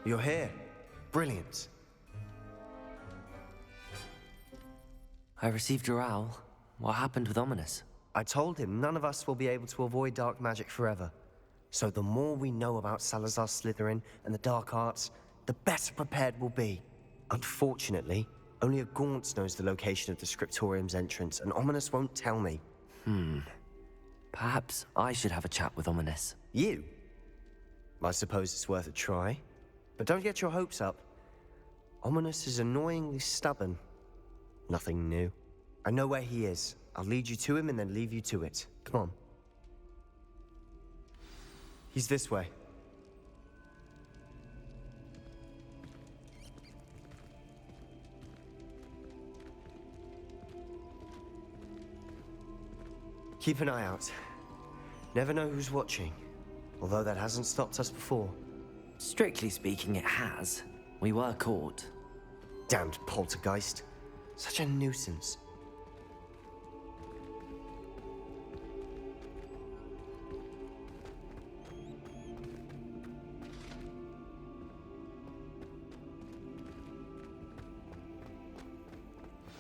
You're here. Brilliant. I received your owl. What happened with Ominous? I told him none of us will be able to avoid dark magic forever. So the more we know about Salazar Slytherin and the dark arts, the better prepared we'll be. Unfortunately, only a Gaunt knows the location of the Scriptorium's entrance, and Ominous won't tell me. Perhaps I should have a chat with Ominous. You? I suppose it's worth a try. But don't get your hopes up. Ominous is annoyingly stubborn. Nothing new. I know where he is. I'll lead you to him and then leave you to it. Come on. He's this way. Keep an eye out. Never know who's watching. Although that hasn't stopped us before. Strictly speaking, it has. We were caught. Damned poltergeist. Such a nuisance.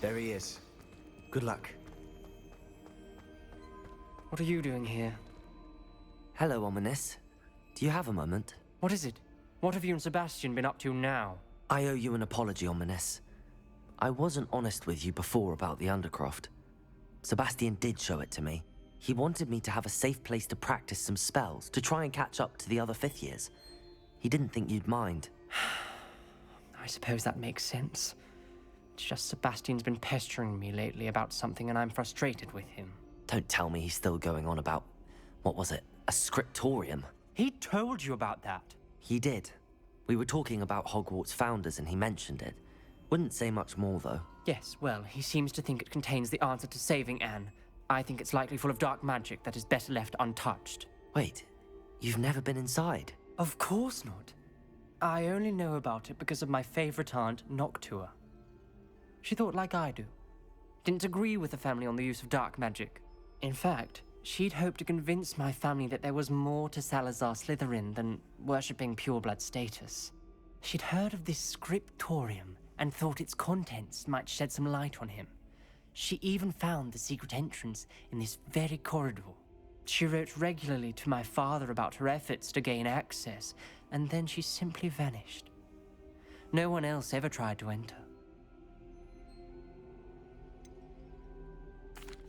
There he is. Good luck. What are you doing here? Hello, Ominous. Do you have a moment? What is it? What have you and Sebastian been up to now? I owe you an apology, Ominous. I wasn't honest with you before about the Undercroft. Sebastian did show it to me. He wanted me to have a safe place to practice some spells, to try and catch up to the other fifth years. He didn't think you'd mind. I suppose that makes sense. It's just Sebastian's been pestering me lately about something and I'm frustrated with him. Don't tell me he's still going on about, what was it, a scriptorium? He told you about that. He did. We were talking about Hogwarts founders and he mentioned it. Wouldn't say much more, though. Yes, well, he seems to think it contains the answer to saving Anne. I think it's likely full of dark magic that is better left untouched. Wait, you've never been inside? Of course not. I only know about it because of my favorite aunt, Noctua. She thought like I do. Didn't agree with the family on the use of dark magic. In fact, she'd hoped to convince my family that there was more to Salazar Slytherin than worshipping pureblood status. She'd heard of this scriptorium and thought its contents might shed some light on him. She even found the secret entrance in this very corridor. She wrote regularly to my father about her efforts to gain access, and then she simply vanished. No one else ever tried to enter.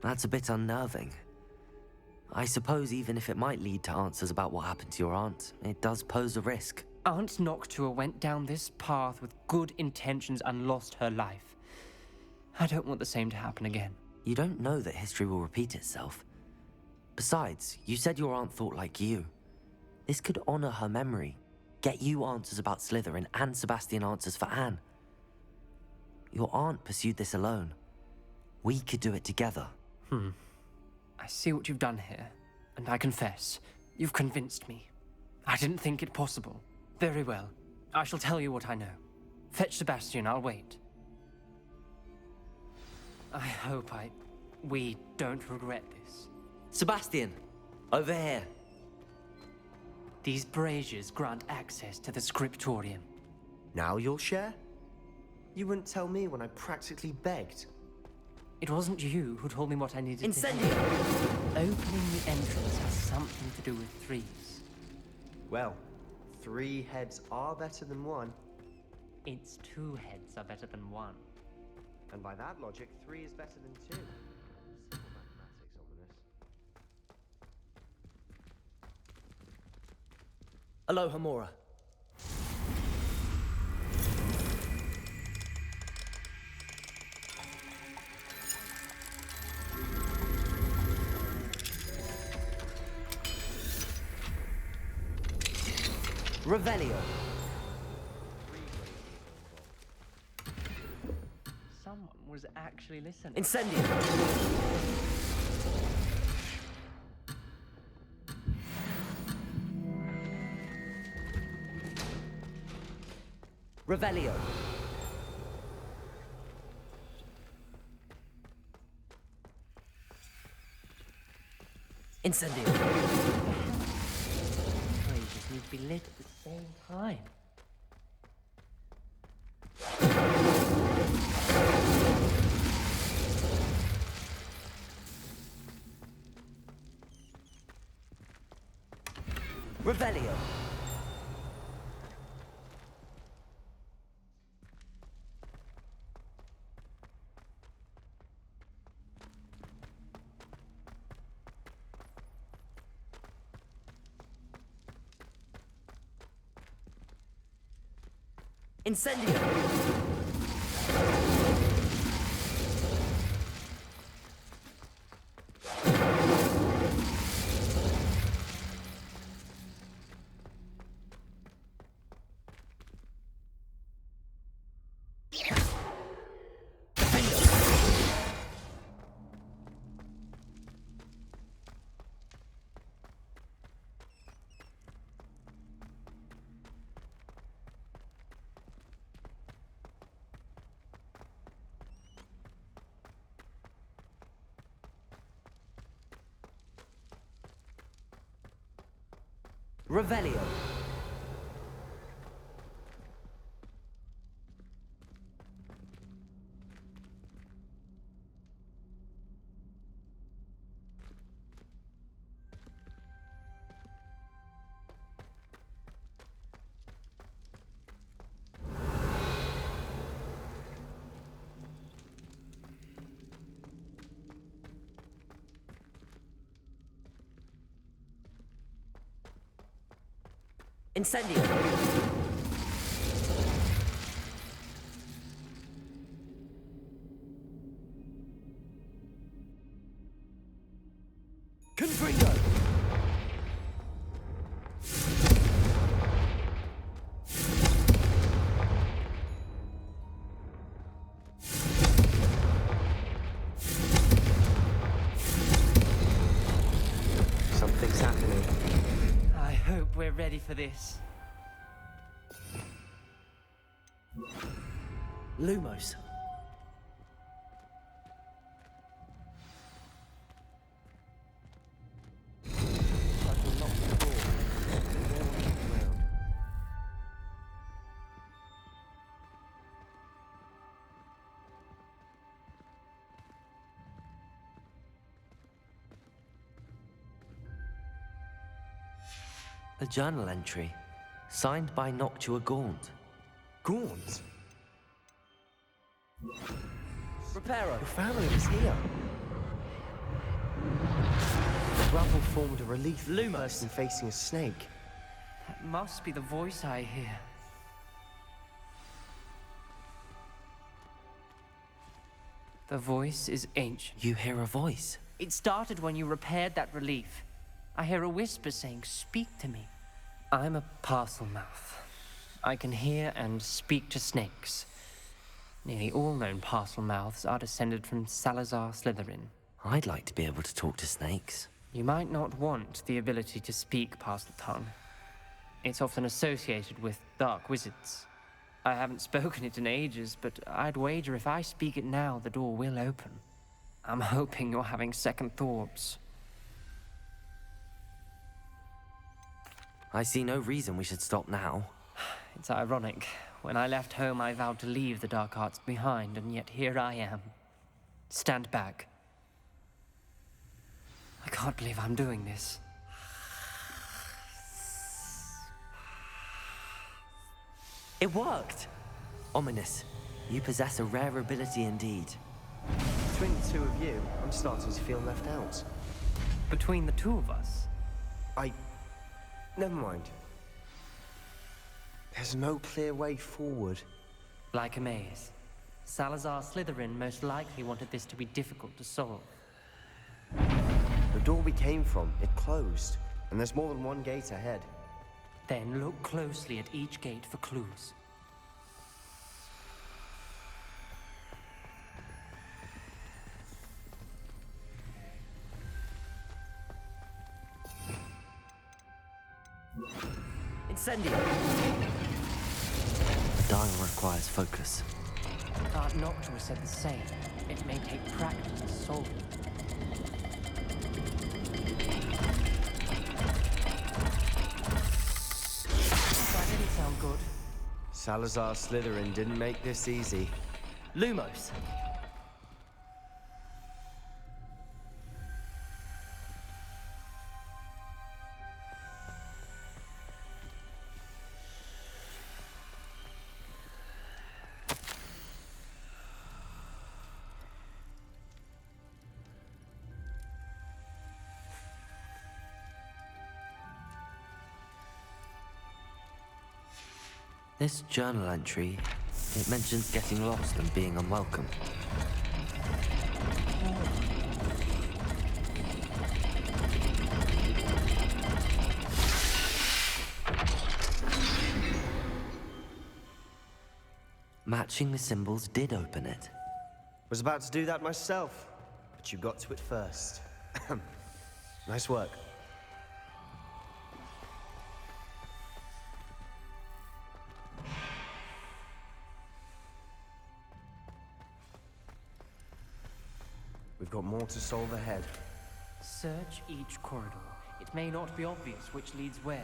That's a bit unnerving. I suppose even if it might lead to answers about what happened to your aunt, it does pose a risk. Aunt Noctua went down this path with good intentions and lost her life. I don't want the same to happen again. You don't know that history will repeat itself. Besides, you said your aunt thought like you. This could honor her memory, get you answers about Slytherin and Sebastian answers for Anne. Your aunt pursued this alone. We could do it together. I see what you've done here, and I confess, you've convinced me. I didn't think it possible. Very well. I shall tell you what I know. Fetch Sebastian, I'll wait. I hope we don't regret this. Sebastian! Over here! These braziers grant access to the scriptorium. Now you'll share? You wouldn't tell me when I practically begged. It wasn't you who told me what I needed Incendio! to hear. Opening the entrance has something to do with threes. Well, 3 heads are better than 1. It's 2 heads are better than 1. And by that logic, 3 is better than 2. Simple mathematics, Ominous. Aloha, Mora. Revelio. Someone was actually listening. Incendio. Revelio. Incendio. Braziers need to be lit at the same time. Revelio. Incendio. Revelio. Incendio. Confringo. Something's happening. I hope we're ready for this. Lumos. A journal entry, signed by Noctua Gaunt. Gaunt? Reparo. Your family is here. The rubble formed a relief for the Lumos. person facing a snake. That must be the voice I hear. The voice is ancient. You hear a voice. It started when you repaired that relief. I hear a whisper saying, "Speak to me." I'm a parcel mouth. I can hear and speak to snakes. Nearly all known parcel mouths are descended from Salazar Slytherin. I'd like to be able to talk to snakes. You might not want the ability to speak parcel tongue. It's often associated with dark wizards. I haven't spoken it in ages, but I'd wager if I speak it now, the door will open. I'm hoping you're having second thoughts. I see no reason we should stop now. It's ironic. When I left home, I vowed to leave the dark arts behind, and yet here I am. Stand back. I can't believe I'm doing this. It worked! Ominous. You possess a rare ability indeed. Between the two of you, I'm starting to feel left out. Between the two of us, Never mind. There's no clear way forward. like a maze. Salazar Slytherin most likely wanted this to be difficult to solve. The door we came from, it closed. And there's more than one gate ahead. Then look closely at each gate for clues. Incendio! The dial requires focus. Aunt Noctua said the same. It may take practice to solve it. That didn't sound good. Salazar Slytherin didn't make this easy. Lumos! This journal entry, it mentions getting lost and being unwelcome. Matching the symbols did open it. Was about to do that myself, but you got to it first. Nice work. We've got more to solve ahead. Search each corridor. It may not be obvious which leads where.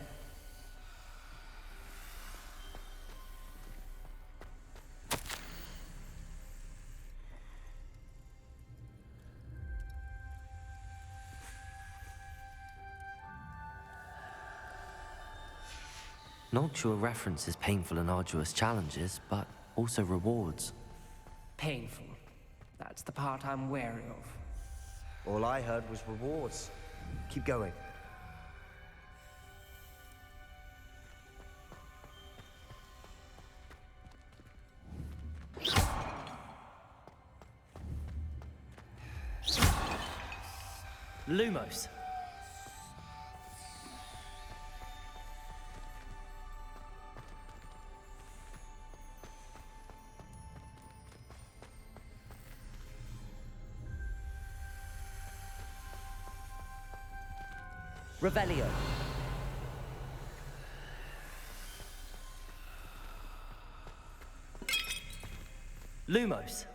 Noctua references painful and arduous challenges, but also rewards. Painful. That's the part I'm wary of. All I heard was rewards. Keep going. Lumos. Revelio. Lumos.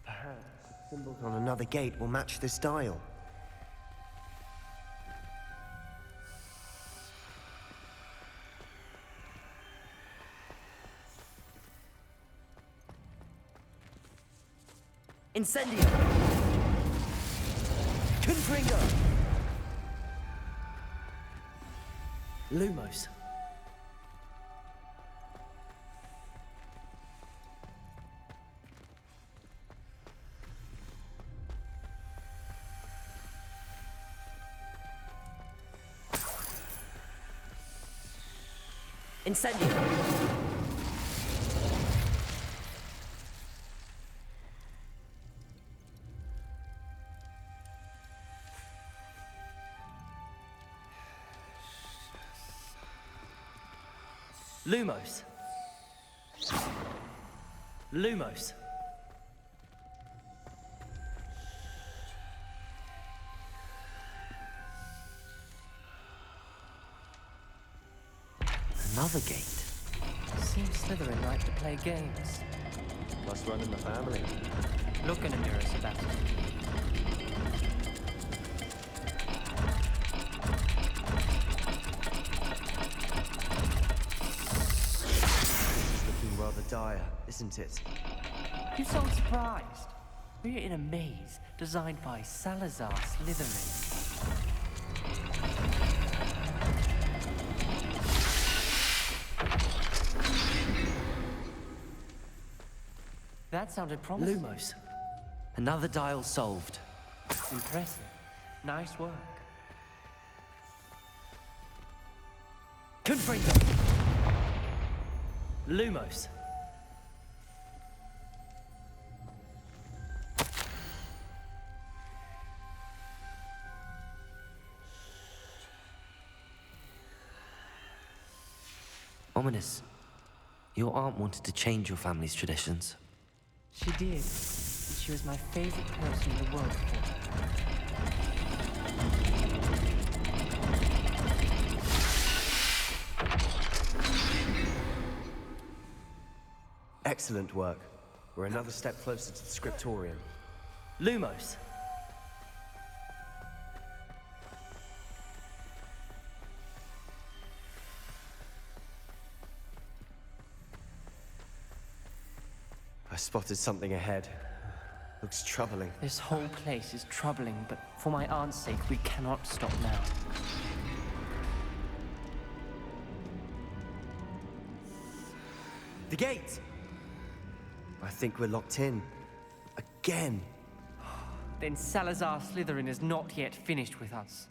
Perhaps symbols on another gate will match this dial. Incendio. Confringo. Lumos. Incendio. Lumos. Lumos. Another gate. Seems Slytherin like to play games. Must run in the family. Look in a mirror, Sebastian. Looking rather dire, isn't it? You sound surprised. We're in a maze designed by Salazar Slytherin. That sounded promising. Lumos. Another dial solved. Impressive. Nice work. Confringo. Lumos. Ominous. Your aunt wanted to change your family's traditions. She did. She was my favorite person in the world for her. Excellent work. We're another step closer to the scriptorium. Lumos. I spotted something ahead. Looks troubling. This whole place is troubling, but for my aunt's sake, we cannot stop now. The gate! I think we're locked in. Again. Then Salazar Slytherin is not yet finished with us.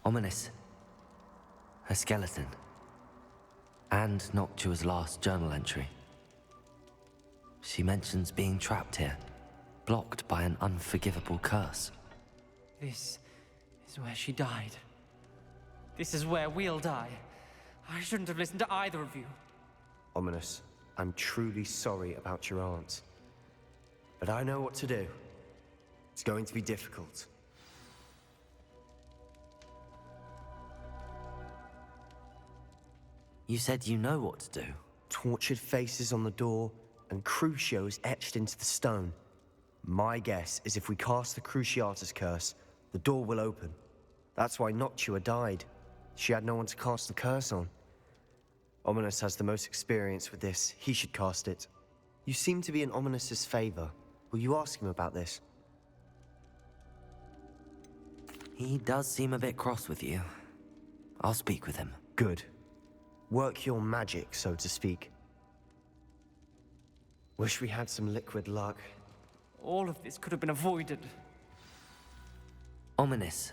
Ominous. Her skeleton. And Noctua's last journal entry. She mentions being trapped here, blocked by an unforgivable curse. This is where she died. This is where we'll die. I shouldn't have listened to either of you. Ominous, I'm truly sorry about your aunt. But I know what to do. It's going to be difficult. You said you know what to do. Tortured faces on the door and Crucios etched into the stone. My guess is if we cast the Cruciatus curse, the door will open. That's why Noctua died. She had no one to cast the curse on. Ominous has the most experience with this. He should cast it. You seem to be in Ominous's favor. Will you ask him about this? He does seem a bit cross with you. I'll speak with him. Good. Work your magic, so to speak. Wish we had some liquid luck. All of this could have been avoided. Ominous.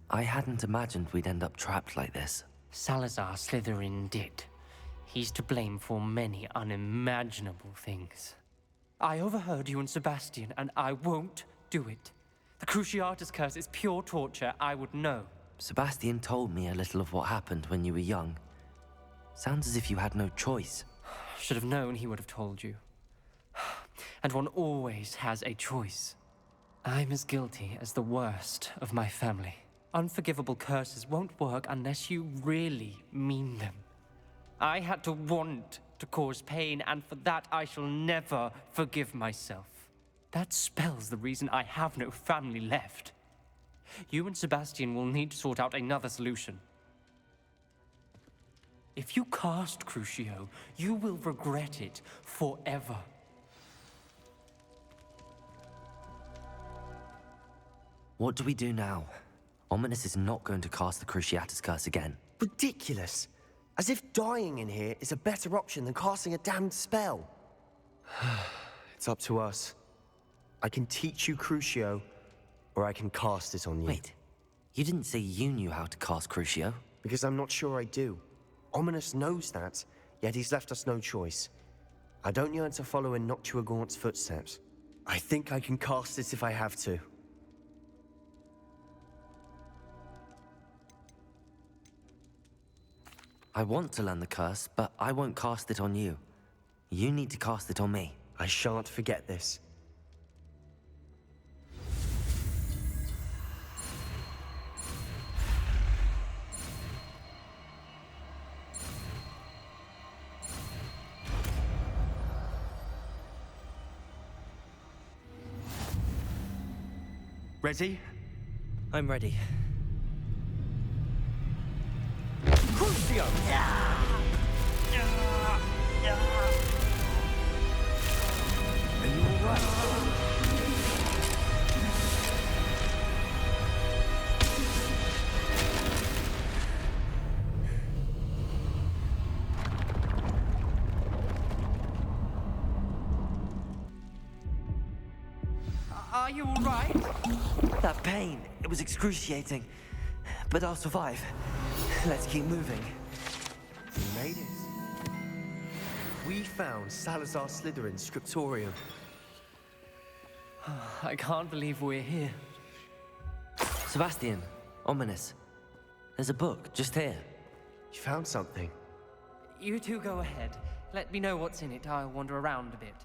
I hadn't imagined we'd end up trapped like this. Salazar Slytherin did. He's to blame for many unimaginable things. I overheard you and Sebastian, and I won't do it. The Cruciatus curse is pure torture, I would know. Sebastian told me a little of what happened when you were young. Sounds as if you had no choice. Should have known he would have told you. And one always has a choice. I'm as guilty as the worst of my family. Unforgivable curses won't work unless you really mean them. I had to want to cause pain, and for that I shall never forgive myself. That spells the reason I have no family left. You and Sebastian will need to sort out another solution. If you cast Crucio, you will regret it forever. What do we do now? Ominous is not going to cast the Cruciatus curse again. Ridiculous. As if dying in here is a better option than casting a damned spell. It's up to us. I can teach you Crucio, or I can cast it on you. Wait, you didn't say you knew how to cast Crucio? Because I'm not sure I do. Ominous knows that, yet he's left us no choice. I don't yearn to follow in Noctua Gaunt's footsteps. I think I can cast it if I have to. I want to learn the curse, but I won't cast it on you. You need to cast it on me. I shan't forget this. Ready? I'm ready. Crucio! Are you alright? Are you all right? That pain, it was excruciating. But I'll survive. Let's keep moving. We made it. We found Salazar Slytherin's scriptorium. I can't believe we're here. Sebastian, Ominous. There's a book just here. You found something. You two go ahead. Let me know what's in it. I'll wander around a bit.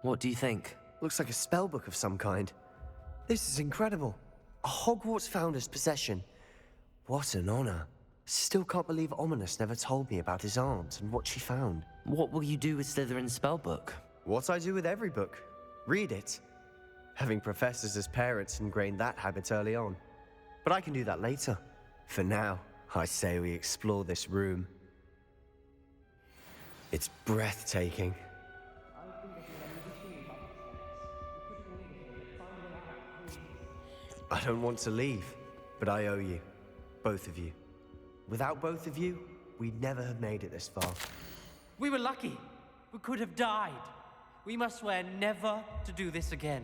What do you think? Looks like a spell book of some kind. This is incredible. A Hogwarts founder's possession. What an honor. Still can't believe Ominous never told me about his aunt and what she found. What will you do with Slytherin's spellbook? What I do with every book. Read it. Having professors as parents ingrained that habit early on. But I can do that later. For now, I say we explore this room. It's breathtaking. I don't want to leave, but I owe you. Both of you. Without both of you, we'd never have made it this far. We were lucky. We could have died. We must swear never to do this again.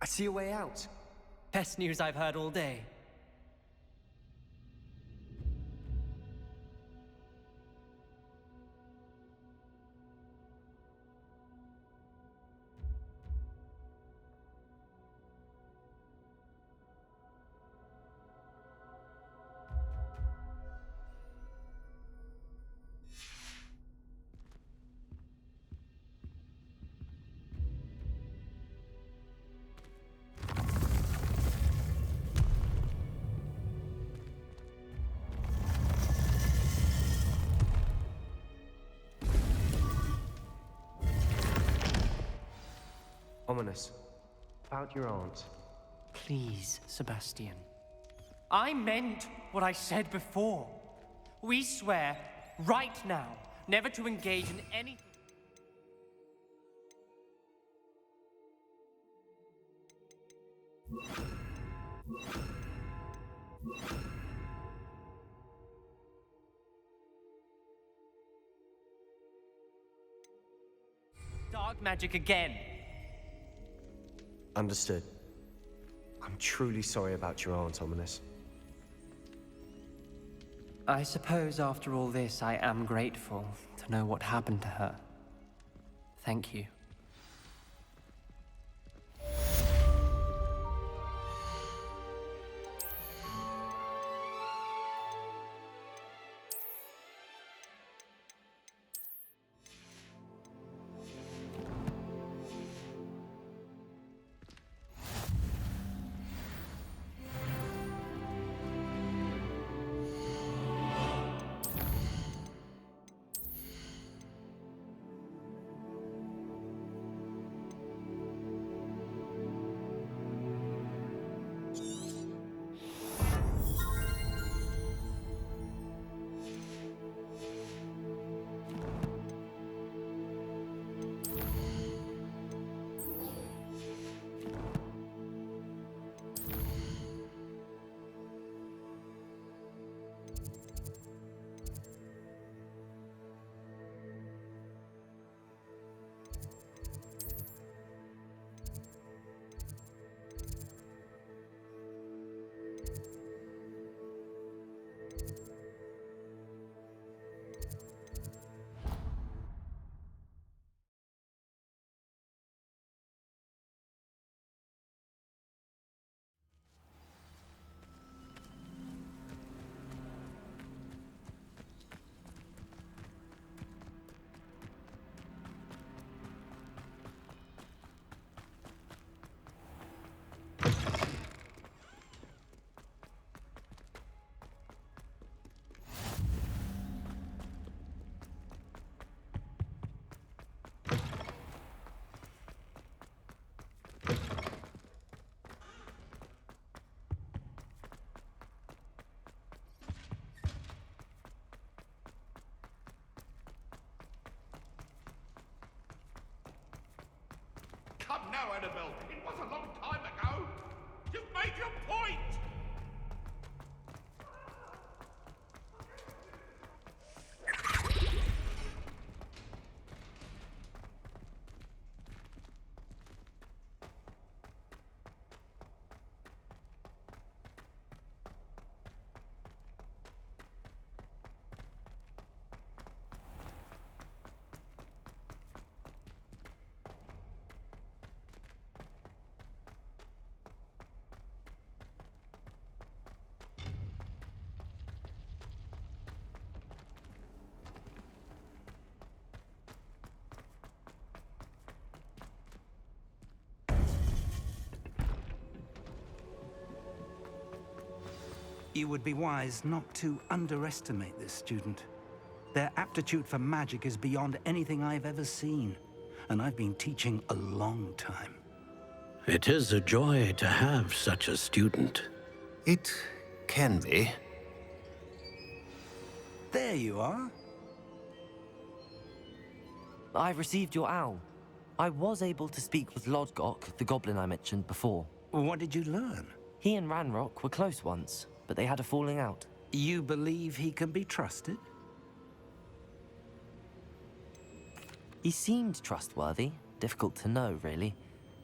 I see a way out. Best news I've heard all day. Ominous. About your aunt. Please, Sebastian. I meant what I said before. We swear, right now, never to engage in anything. Dark magic again. Understood. I'm truly sorry about your aunt, Ominous. I suppose after all this, I am grateful to know what happened to her. Thank you. Come now, Annabelle. It was a long time ago. You've made your point. You would be wise not to underestimate this student. Their aptitude for magic is beyond anything I've ever seen, and I've been teaching a long time. It is a joy to have such a student. It can be. There you are. I've received your owl. I was able to speak with Lodgok, the goblin I mentioned before. What did you learn? He and Ranrock were close once, but they had a falling out. You believe he can be trusted? He seemed trustworthy. Difficult to know, really.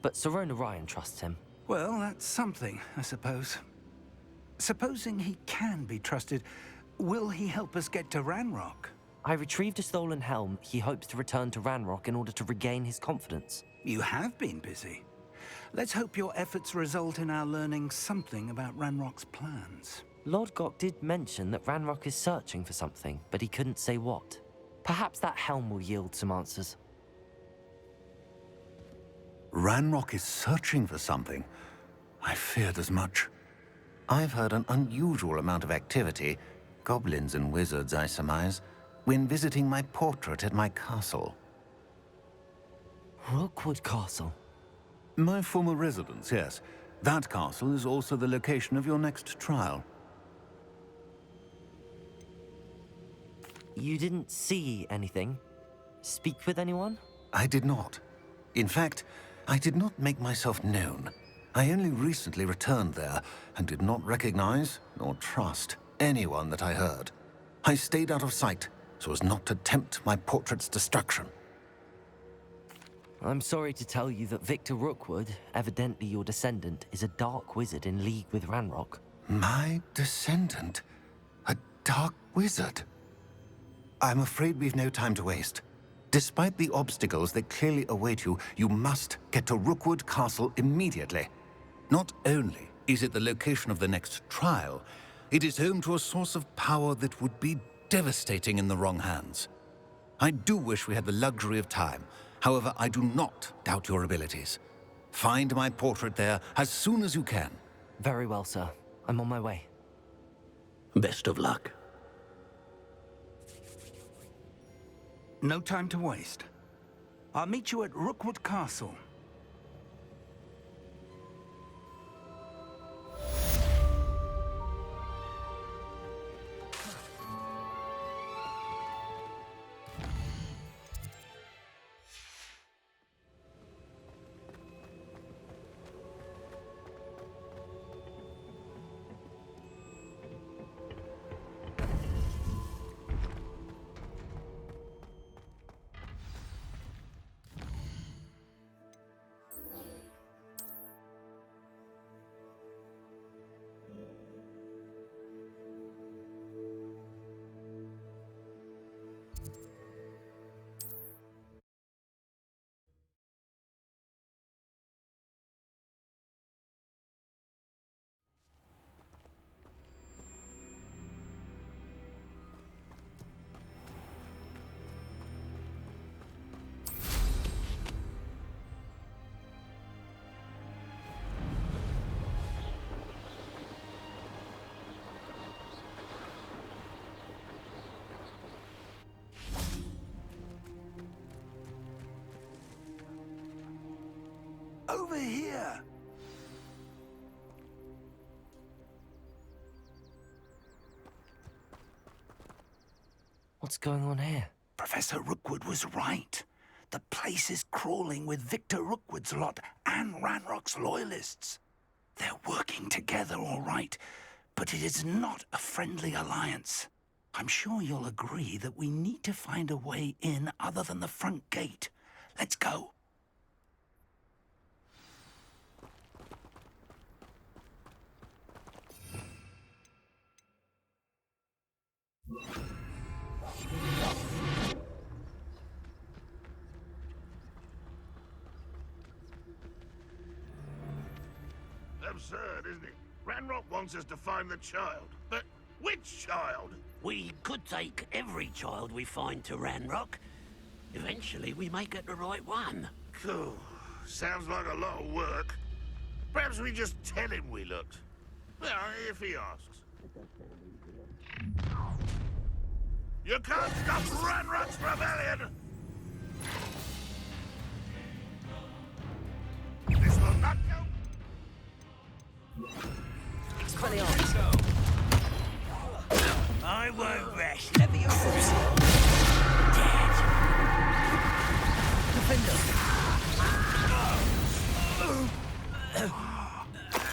But Sirona Ryan trusts him. Well, that's something, I suppose. Supposing he can be trusted, will he help us get to Ranrock? I retrieved a stolen helm he hopes to return to Ranrock in order to regain his confidence. You have been busy. Let's hope your efforts result in our learning something about Ranrock's plans. Lodgok did mention that Ranrock is searching for something, but he couldn't say what. Perhaps that helm will yield some answers. Ranrock is searching for something. I feared as much. I've heard an unusual amount of activity, goblins and wizards, I surmise, when visiting my portrait at my castle. Rookwood Castle? My former residence, yes. That castle is also the location of your next trial. You didn't see anything? Speak with anyone? I did not. In fact, I did not make myself known. I only recently returned there and did not recognize nor trust anyone that I heard. I stayed out of sight so as not to tempt my portrait's destruction. I'm sorry to tell you that Victor Rookwood, evidently your descendant, is a dark wizard in league with Ranrock. My descendant? A dark wizard? I'm afraid we've no time to waste. Despite the obstacles that clearly await you, you must get to Rookwood Castle immediately. Not only is it the location of the next trial, it is home to a source of power that would be devastating in the wrong hands. I do wish we had the luxury of time. However, I do not doubt your abilities. Find my portrait there as soon as you can. Very well, sir. I'm on my way. Best of luck. No time to waste. I'll meet you at Rookwood Castle. Over here! What's going on here? Professor Rookwood was right. The place is crawling with Victor Rookwood's lot and Ranrock's loyalists. They're working together, all right, but it is not a friendly alliance. I'm sure you'll agree that we need to find a way in other than the front gate. Let's go. Absurd, isn't it? Ranrock wants us to find the child. But which child? We could take every child we find to Ranrock. Eventually, we may get the right one. Cool. Sounds like a lot of work. Perhaps we just tell him we looked. Well, if he asks. You can't stop Ranrock's rebellion! This will not do! I won't rest. Let me off.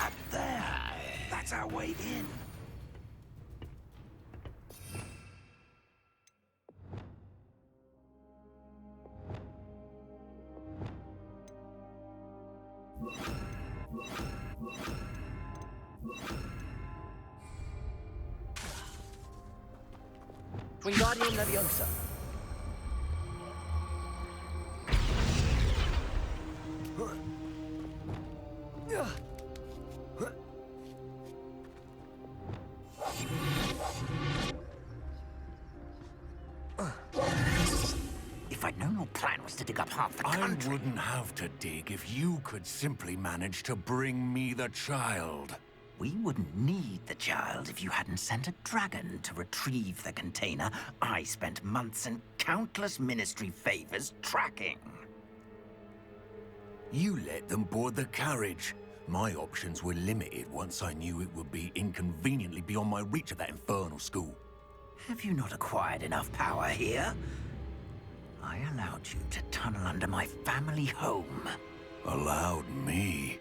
Up there. That's our way in. Wingardium Leviosa. If I'd known your plan was to dig up half the I country... wouldn't have to dig if you could simply manage to bring me the child. We wouldn't need the child if you hadn't sent a dragon to retrieve the container I spent months and countless ministry favors tracking. You let them board the carriage. My options were limited once I knew it would be inconveniently beyond my reach at that infernal school. Have you not acquired enough power here? I allowed you to tunnel under my family home. Allowed me?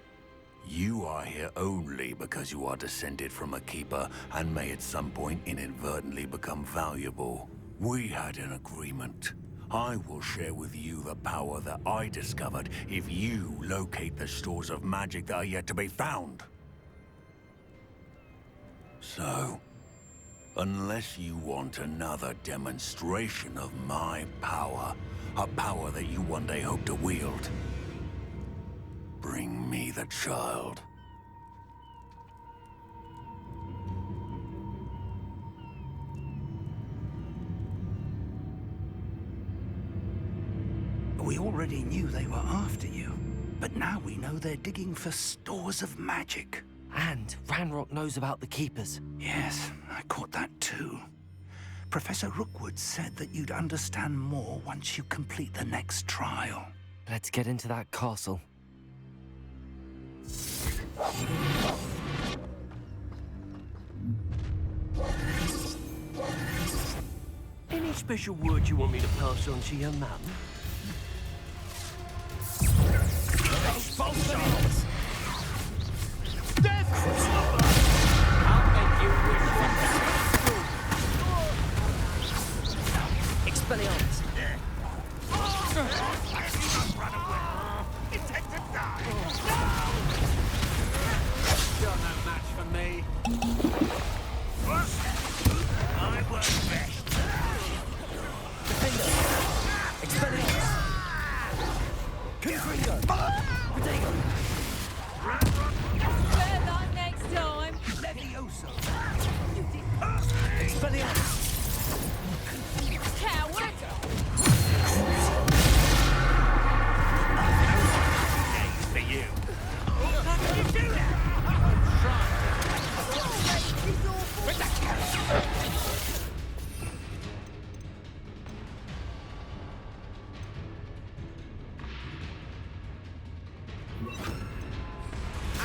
You are here only because you are descended from a keeper and may at some point inadvertently become valuable. We had an agreement. I will share with you the power that I discovered if you locate the stores of magic that are yet to be found. So, unless you want another demonstration of my power, a power that you one day hope to wield, bring me the child. We already knew they were after you, but now we know they're digging for stores of magic. And Ranrock knows about the Keepers. Yes, I caught that too. Professor Rookwood said that you'd understand more once you complete the next trial. Let's get into that castle. Any special word you want me to pass on to your mum? I'll make you wish Expelliarmus. Intend to die! You're no match for me. I won't rest! Expelliarmus. Confringo. Protego. Better luck next time. Levioso! Expelliarmus. Coward. For you!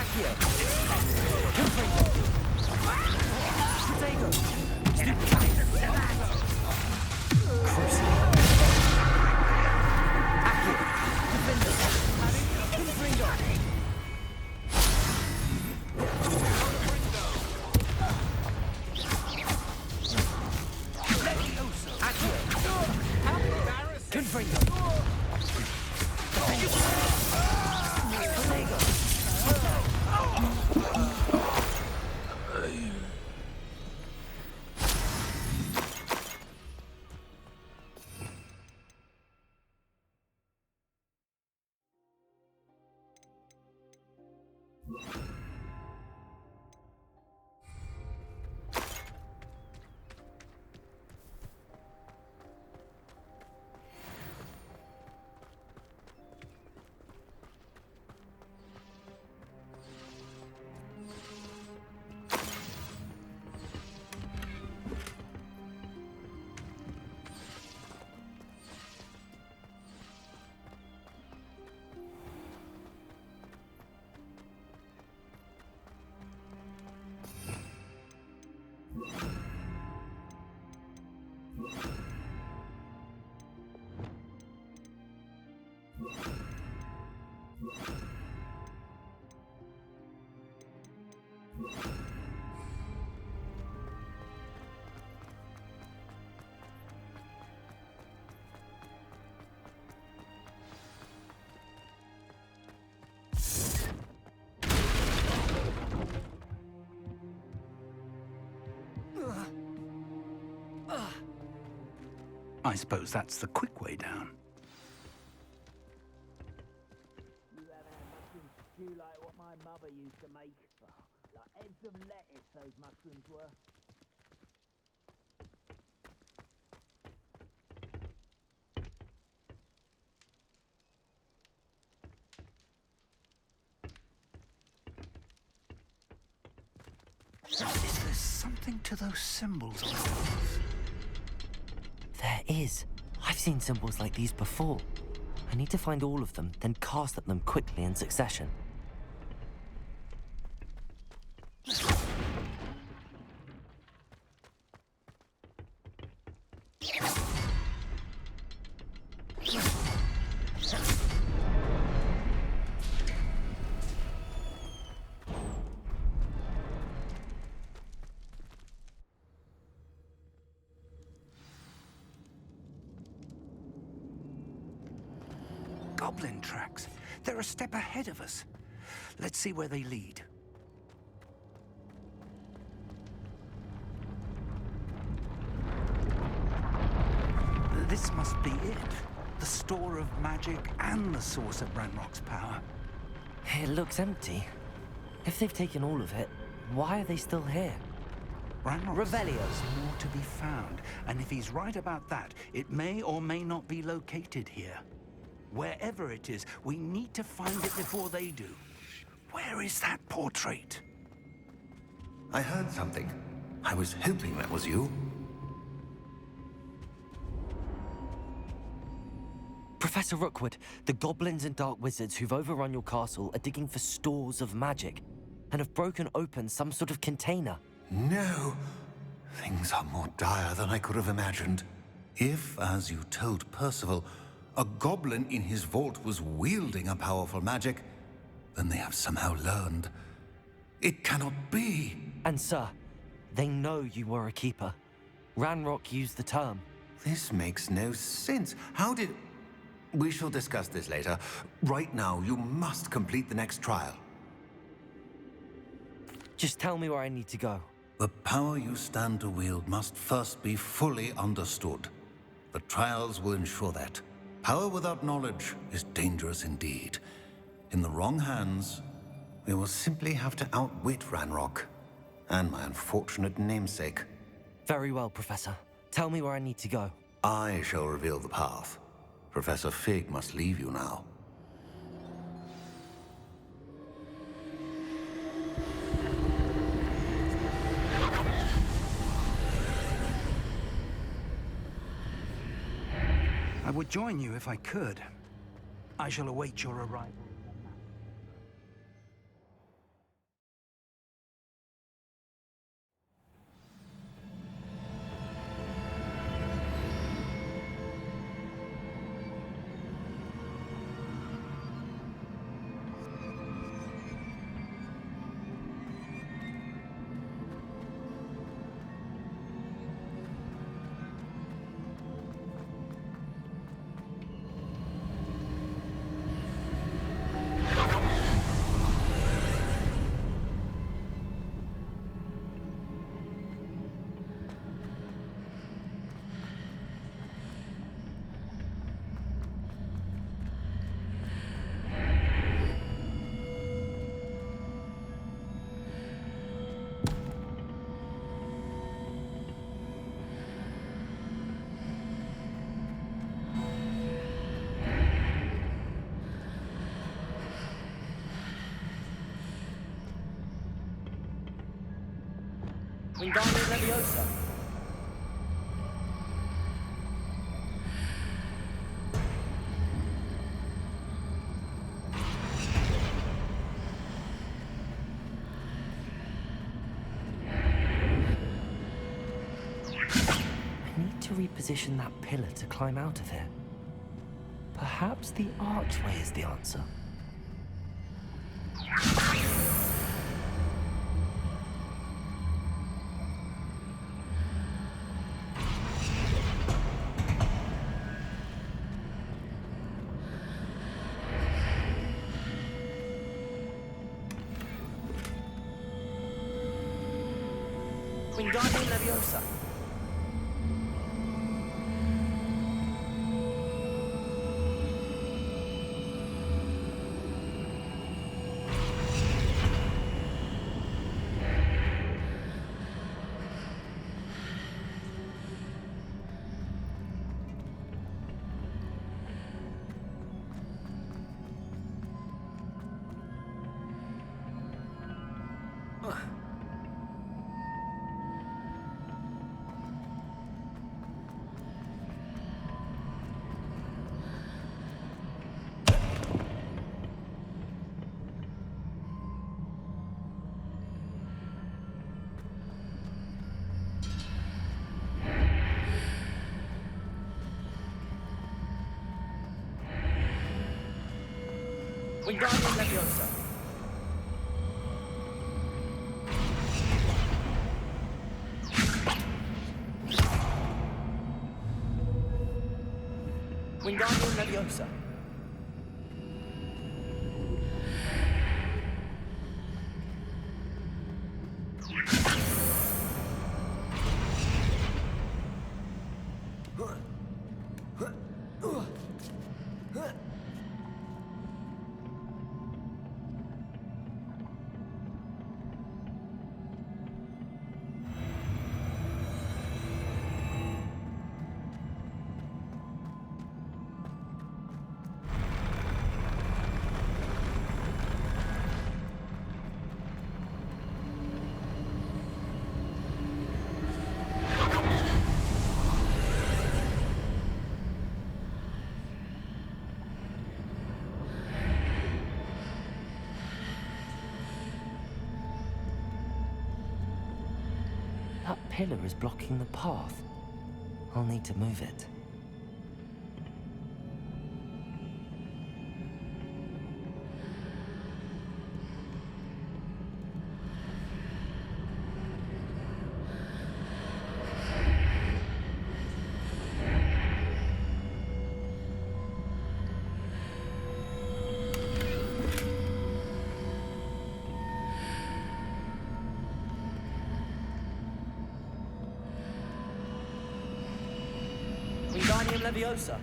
Accio. Confringo. Protego. Accio. Defender. Confringo. Accio. Confringo. Protego. I suppose that's the quick way down. You haven't had mushroom stew like what my mother used to make. Oh, like heads of lettuce, those mushrooms were. Is there something to those symbols? There is. I've seen symbols like these before. I need to find all of them, then cast at them quickly in succession. Goblin tracks. They're a step ahead of us. Let's see where they lead. This must be it. The store of magic and the source of Ranrock's power. It looks empty. If they've taken all of it, why are they still here? Ranrock's more to be found, and if he's right about that, it may or may not be located here. Wherever it is, we need to find it before they do. Where is that portrait? I heard something. I was hoping that was you. Professor Rookwood, the goblins and dark wizards who've overrun your castle are digging for stores of magic and have broken open some sort of container. No. Things are more dire than I could have imagined. If, as you told Percival, a goblin in his vault was wielding a powerful magic, then they have somehow learned. It cannot be. And sir, they know you were a keeper. Ranrock used the term. This makes no sense. How did... We shall discuss this later. Right now, you must complete the next trial. Just tell me where I need to go. The power you stand to wield must first be fully understood. The trials will ensure that. Power without knowledge is dangerous indeed. In the wrong hands, we will simply have to outwit Ranrock and my unfortunate namesake. Very well, Professor. Tell me where I need to go. I shall reveal the path. Professor Fig must leave you now. I would join you if I could. I shall await your arrival. Wingardium Leviosa. I need to reposition that pillar to climb out of here. Perhaps the archway is the answer. Wingardium Leviosa. Wingardium Leviosa. Wingardium Leviosa. That pillar is blocking the path. I'll need to move it. Wingardium Leviosa.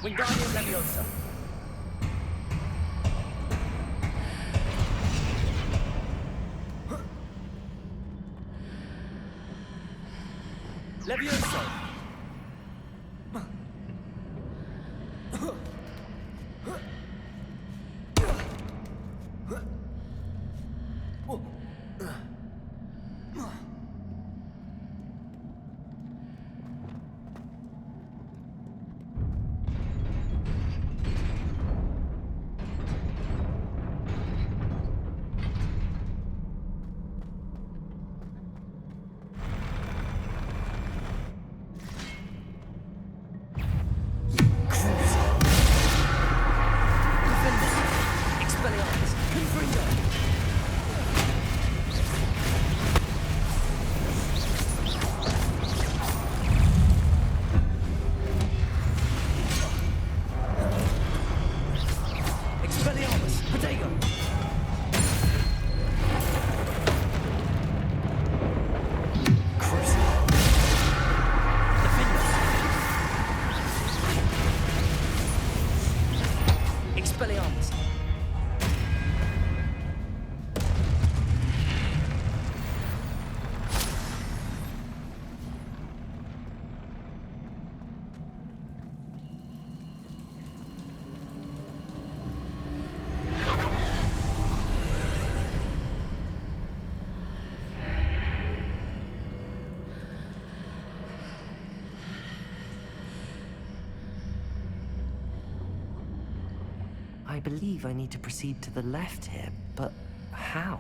Wingardium Leviosa. Leviosa. Expelliarmus. I believe I need to proceed to the left here, but how?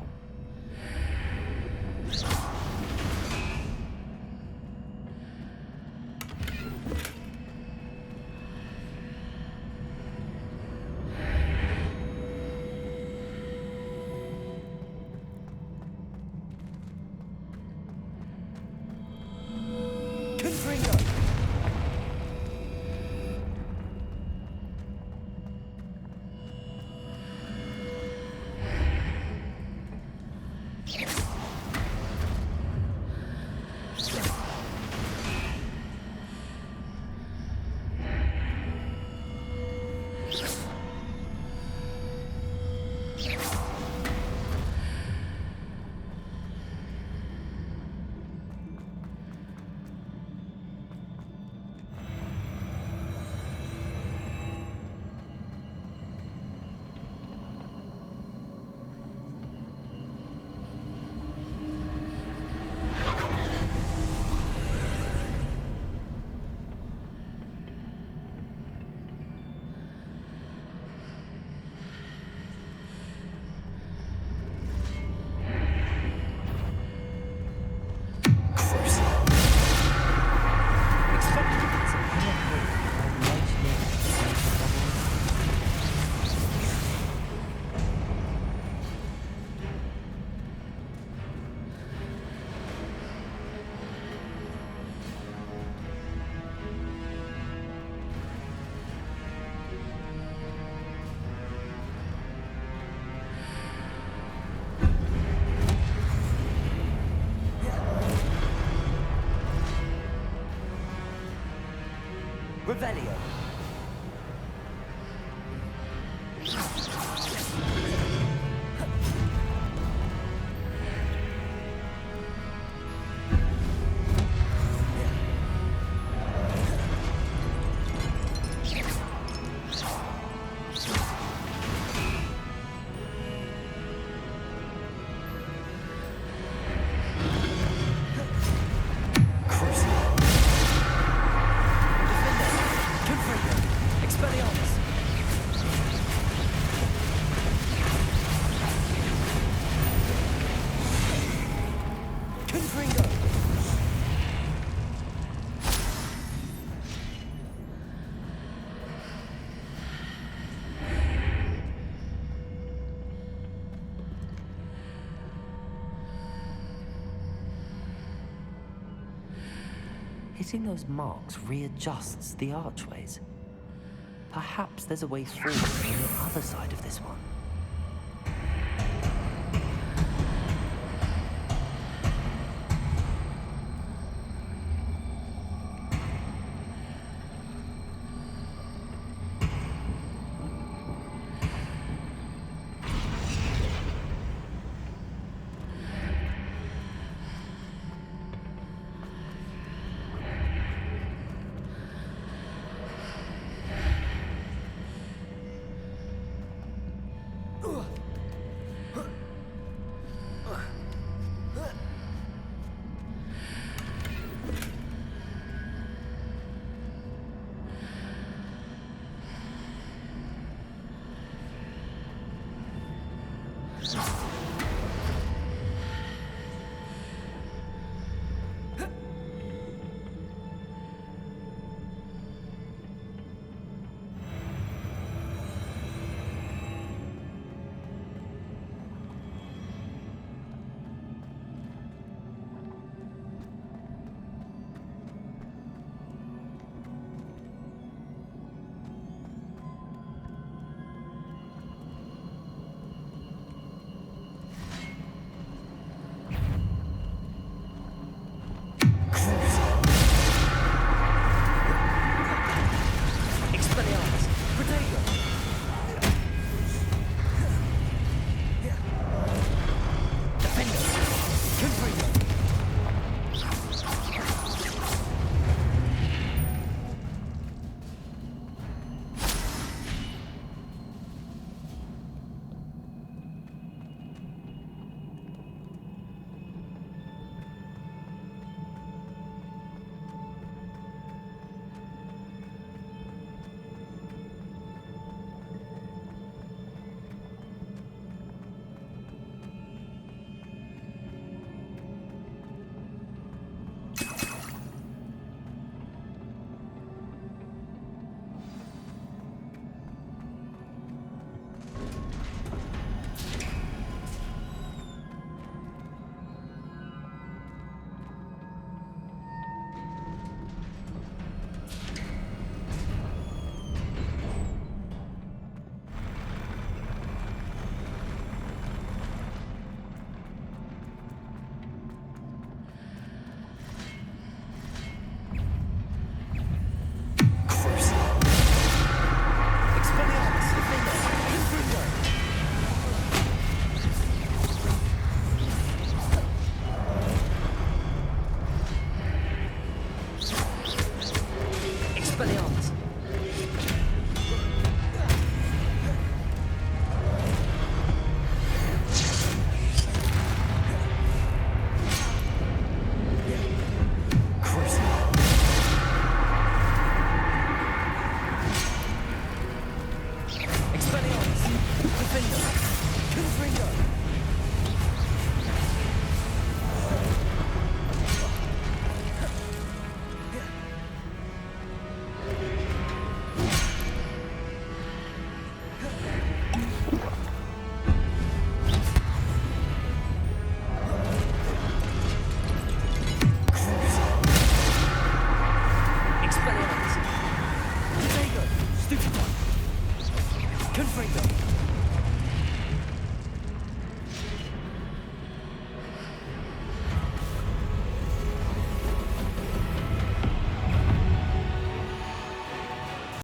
Revelio. Hitting those marks readjusts the archways. Perhaps there's a way forward from the other side of this one. So